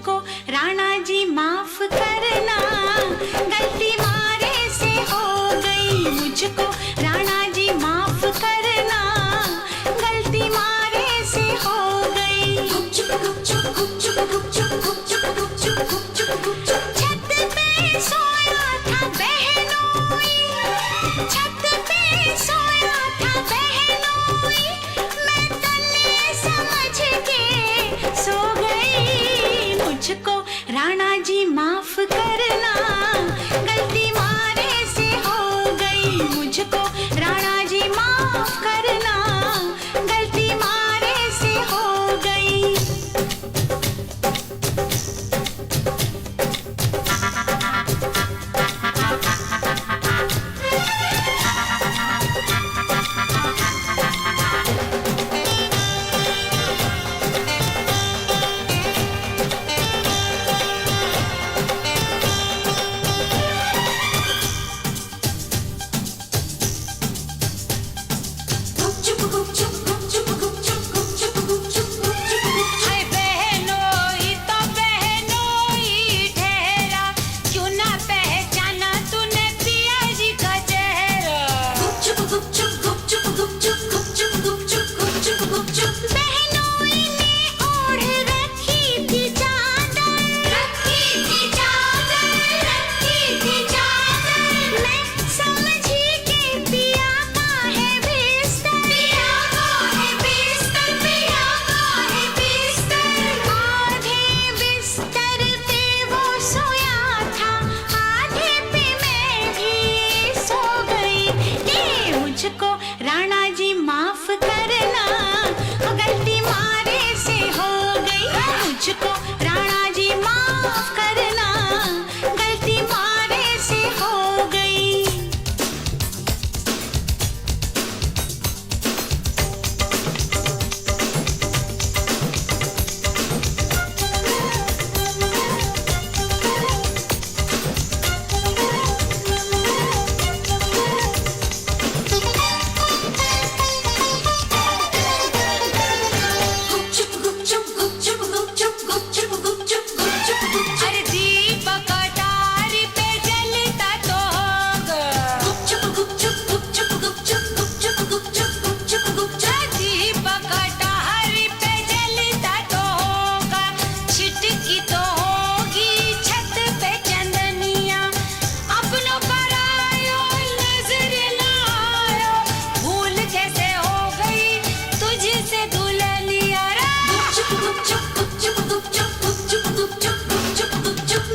मुझको राणा जी माफ करना, गलती मारे से हो गई। मुझको राणा जी माफ करना, गलती मारे से हो गई। छत पे सोया था बहनोई, छत पे सोया था बहनोई, मैं तले समझ के सो गई। मुझको राणा जी माफ करना, गलती मारे से हो गई। मुझको राणा जी माफ करना, गलती मारे से हो गई। हाय बहनोई तो बहनोई ठहरा, क्यों ना पहचाना तूने पिया जी का चेहरा। बहनोई ने ओढ़ रखी थी चादर, रखी थी चादर, रखी थी चादर। मैं समझी के पिया का है बिस्तर, पिया का है बिस्तर, पिया का है बिस्तर। आधे बिस्तर पे वो सोया था, आधे पे मैं भी सो गई। कि मुझको राणा जी माफ करना, गलती मारे से हो गई। मुझको राणा जी माफ करना, गलती मारे से हो गई। अरे दीपक अटारी पे जलता तो होगा, दीपक अटारी पे जलता तो होगा। छिटकी तो होगी छत पे चंदनिया, अपनों पर आयो नजर लायो। भूल कैसे हो गई तुझसे दुल्हनिया रा।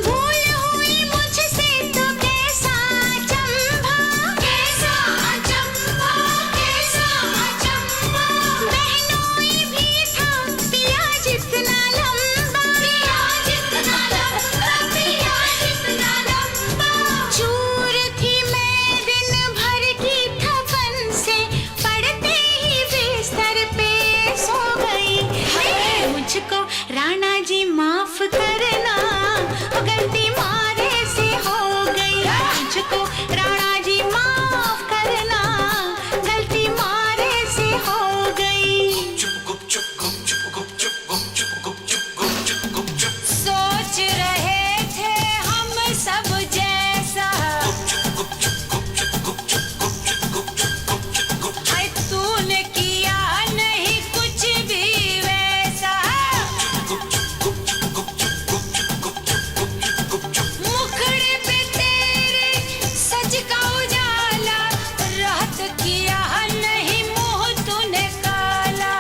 भूल हुई मुझसे तो कैसा अचंभा, कैसा अचंभा, कैसा अचंभा। बहनोई भी था पिया जितना लंबा, पिया जितना लंबा, पिया जितना लंबा। चूर थी मैं दिन भर की थपन से, पड़ते ही बिस्तर पे सो गई। मुझको राणा जी माफ करना, गलती मारे से हो गई। मुझको राणा जी माफ करना, गलती मारे से हो गई। सोच रहे थे हम सब जैसा, हाय तूने किया नहीं कुछ भी वैसा। मुखड़े पे तेरे सच का उजाला, रात किया नहीं मुंह तूने काला।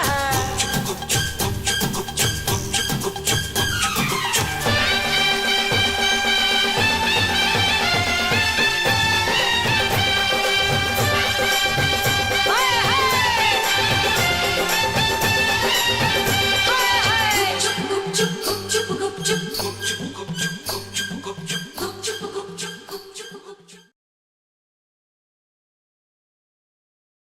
हाय हाय, हाय हाय।